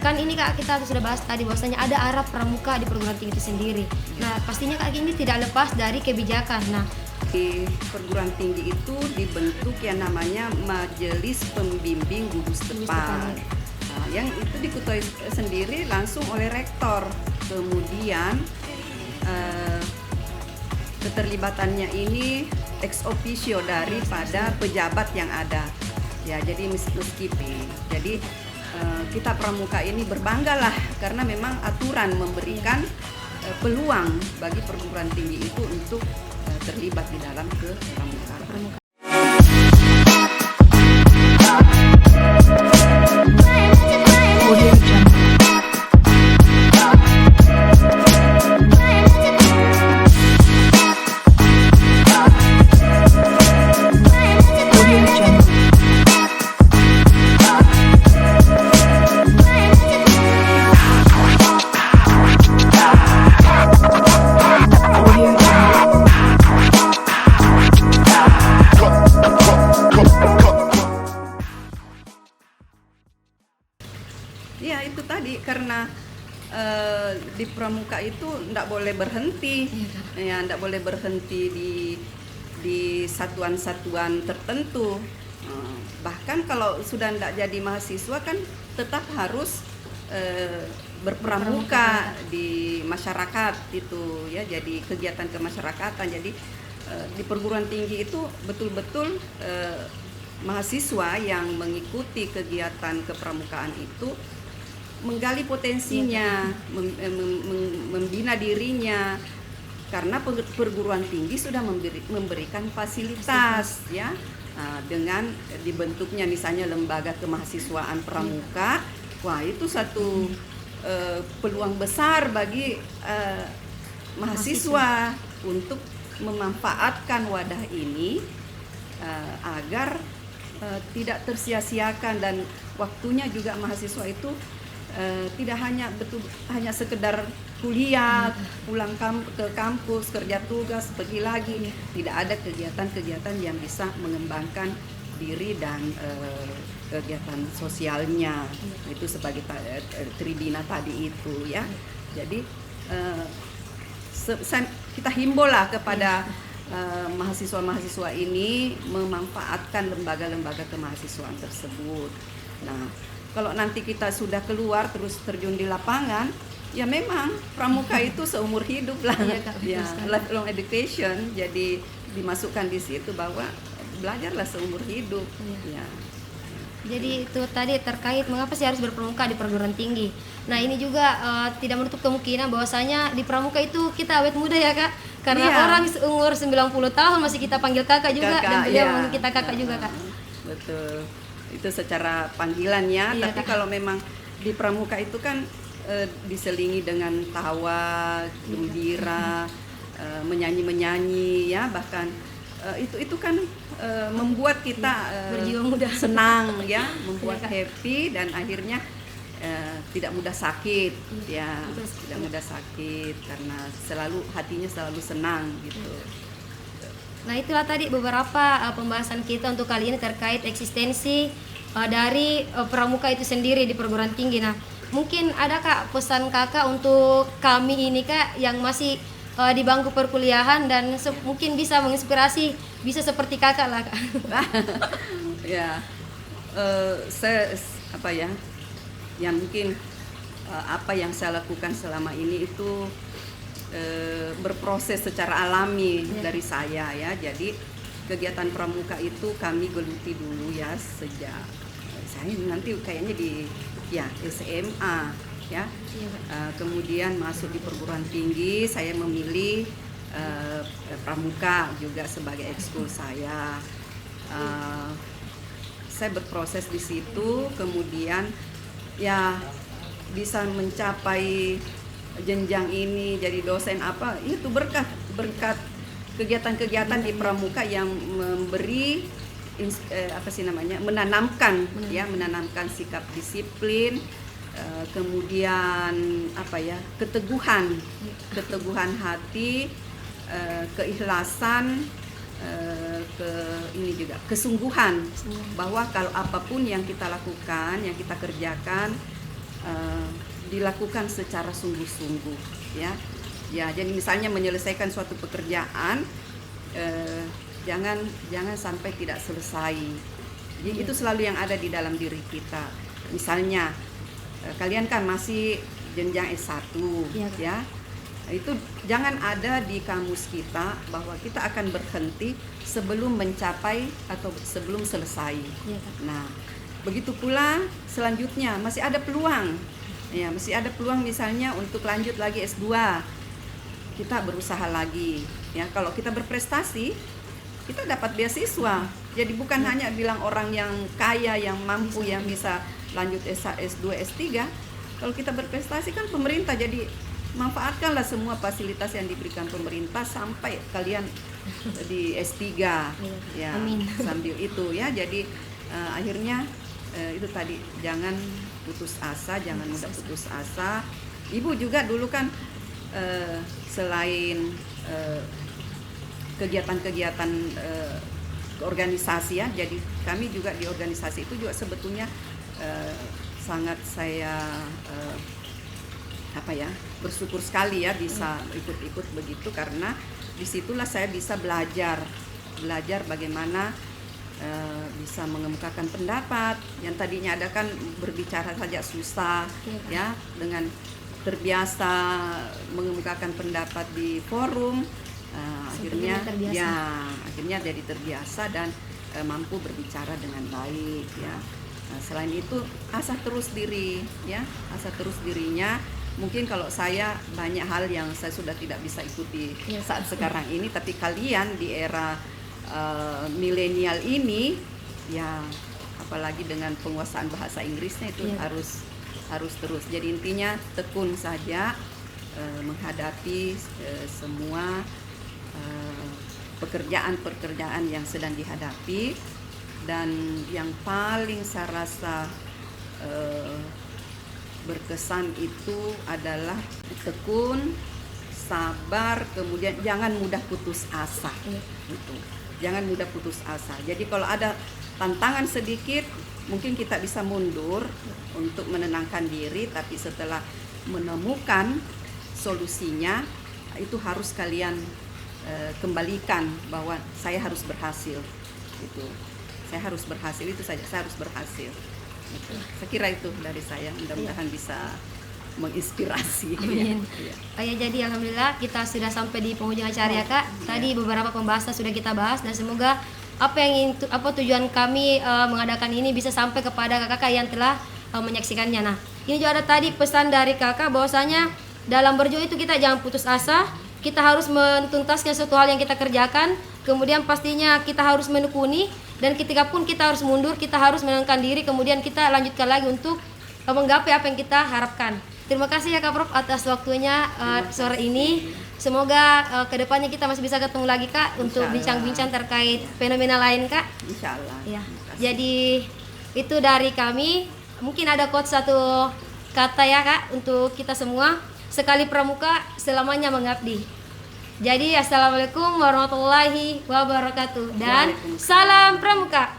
kan ini Kak, kita sudah bahas tadi bahwasanya ada arah pramuka di perguruan tinggi itu sendiri. Nah, pastinya Kak ini tidak lepas dari kebijakan. Nah, di perguruan tinggi itu dibentuk yang namanya Majelis Pembimbing Gugus Depan. Nah, yang itu diketuai sendiri langsung oleh rektor. Kemudian keterlibatannya ini ex officio daripada pejabat yang ada. Ya, jadi meskipun jadi kita pramuka ini berbanggalah karena memang aturan memberikan peluang bagi perguruan tinggi itu untuk terlibat di dalam kepramukaan. Ya itu tadi karena di pramuka itu tidak boleh berhenti, ya tidak boleh berhenti di satuan-satuan tertentu. Bahkan kalau sudah tidak jadi mahasiswa kan tetap harus berpramuka di masyarakat itu ya, jadi kegiatan kemasyarakatan. Jadi di perguruan tinggi itu betul-betul mahasiswa yang mengikuti kegiatan kepramukaan itu menggali potensinya, membina dirinya, karena perguruan tinggi sudah memberikan fasilitas ya, dengan dibentuknya misalnya lembaga kemahasiswaan pramuka. Wah, itu satu peluang besar bagi mahasiswa untuk memanfaatkan wadah ini agar tidak tersia-siakan, dan waktunya juga mahasiswa itu tidak hanya sekedar kuliah, pulang ke kampus, kerja tugas, pergi lagi. Tidak ada kegiatan-kegiatan yang bisa mengembangkan diri dan kegiatan sosialnya. Itu sebagai Tridina tadi itu ya. Jadi kita himbaulah kepada mahasiswa-mahasiswa ini memanfaatkan lembaga-lembaga kemahasiswaan tersebut. Nah, kalau nanti kita sudah keluar terus terjun di lapangan, ya memang pramuka itu seumur hidup lah, ya lifelong education. Jadi dimasukkan di situ bahwa belajarlah seumur hidup. Ya. Jadi itu tadi terkait mengapa sih harus berpramuka di perguruan tinggi. Nah ini juga tidak menutup kemungkinan bahwasanya di pramuka itu kita awet muda ya Kak. Karena orang umur 90 tahun masih kita panggil kakak juga, dan beliau memanggil kita kakak juga Kak. Betul. Itu secara panggilannya, tapi kalau memang di pramuka itu kan diselingi dengan tawa, gembira, menyanyi ya, bahkan itu kan membuat kita berjiwa muda, senang ya, membuat happy, dan akhirnya tidak mudah sakit ya, tidak mudah sakit karena hatinya selalu senang gitu. Nah itulah tadi beberapa pembahasan kita untuk kali ini terkait eksistensi dari pramuka itu sendiri di perguruan tinggi. Nah mungkin ada Kak pesan Kakak untuk kami ini Kak yang masih di bangku perkuliahan dan mungkin bisa menginspirasi, bisa seperti Kakak lah Kak. Ya, yang mungkin apa yang saya lakukan selama ini itu berproses secara alami dari saya ya. Jadi kegiatan pramuka itu kami geluti dulu ya sejak saya nanti kayaknya di SMA ya. Kemudian masuk di perguruan tinggi, saya memilih pramuka juga sebagai ekskul saya. Saya berproses di situ, kemudian ya bisa mencapai jenjang ini jadi dosen itu berkat kegiatan-kegiatan di pramuka yang memberi menanamkan sikap disiplin, kemudian keteguhan hati, keikhlasan, kesungguhan bahwa kalau apapun yang kita lakukan, yang kita kerjakan, dilakukan secara sungguh-sungguh, ya. Ya, jadi misalnya menyelesaikan suatu pekerjaan, jangan sampai tidak selesai. Jadi itu selalu yang ada di dalam diri kita. Misalnya kalian kan masih jenjang S1, ya. Itu jangan ada di kamus kita bahwa kita akan berhenti sebelum mencapai atau sebelum selesai. Nah, begitu pula selanjutnya masih ada peluang. Ya, masih ada peluang misalnya untuk lanjut lagi S2. Kita berusaha lagi. Ya, kalau kita berprestasi, kita dapat beasiswa. Jadi bukan hanya bilang orang yang kaya, yang mampu, yang bisa lanjut S2, S3. Kalau kita berprestasi kan pemerintah, jadi manfaatkanlah semua fasilitas yang diberikan pemerintah sampai kalian di S3. Ya, Amin. sambil itu ya. Jadi akhirnya itu tadi, jangan putus asa, jangan mudah putus asa. Ibu juga dulu kan selain kegiatan-kegiatan organisasi ya, jadi kami juga di organisasi itu juga sebetulnya sangat saya bersyukur sekali ya bisa ikut-ikut begitu, karena disitulah saya bisa belajar bagaimana bisa mengemukakan pendapat yang tadinya ada kan berbicara saja susah, ya, dengan terbiasa mengemukakan pendapat di forum, akhirnya jadi terbiasa dan mampu berbicara dengan baik, ya. Nah, selain itu asah terus diri, ya, asah terus dirinya. Mungkin kalau saya banyak hal yang saya sudah tidak bisa ikuti saat sekarang ini, tapi kalian di era milenial ini, ya, apalagi dengan penguasaan bahasa Inggrisnya itu harus terus. Jadi intinya tekun saja menghadapi semua pekerjaan yang sedang dihadapi, dan yang paling saya rasa berkesan itu adalah tekun, sabar, kemudian jangan mudah putus asa. Gitu. Jangan mudah putus asa. Jadi kalau ada tantangan sedikit, mungkin kita bisa mundur untuk menenangkan diri, tapi setelah menemukan solusinya, itu harus kalian kembalikan bahwa saya harus berhasil. Gitu. Saya harus berhasil, itu saja, saya harus berhasil. Gitu. Saya kira itu dari saya, mudah-mudahan bisa menginspirasi. Amin. Ya, jadi alhamdulillah kita sudah sampai di penghujung acara ya Kak. Tadi beberapa pembahasan sudah kita bahas, dan semoga apa tujuan kami mengadakan ini bisa sampai kepada kakak yang telah menyaksikannya. Nah, ini juga ada tadi pesan dari kakak bahwasanya dalam berjuang itu kita jangan putus asa, kita harus menuntaskan suatu hal yang kita kerjakan, kemudian pastinya kita harus menekuni, dan ketika pun kita harus mundur, kita harus menenangkan diri, kemudian kita lanjutkan lagi untuk menggapai apa yang kita harapkan. Terima kasih ya Kak Prof atas waktunya sore ini. Semoga kedepannya kita masih bisa ketemu lagi Kak untuk bincang-bincang terkait fenomena lain Kak. Insyaallah. Ya. Jadi itu dari kami. Mungkin ada quote satu kata ya Kak untuk kita semua. Sekali pramuka selamanya mengabdi. Jadi assalamualaikum warahmatullahi wabarakatuh dan salam pramuka.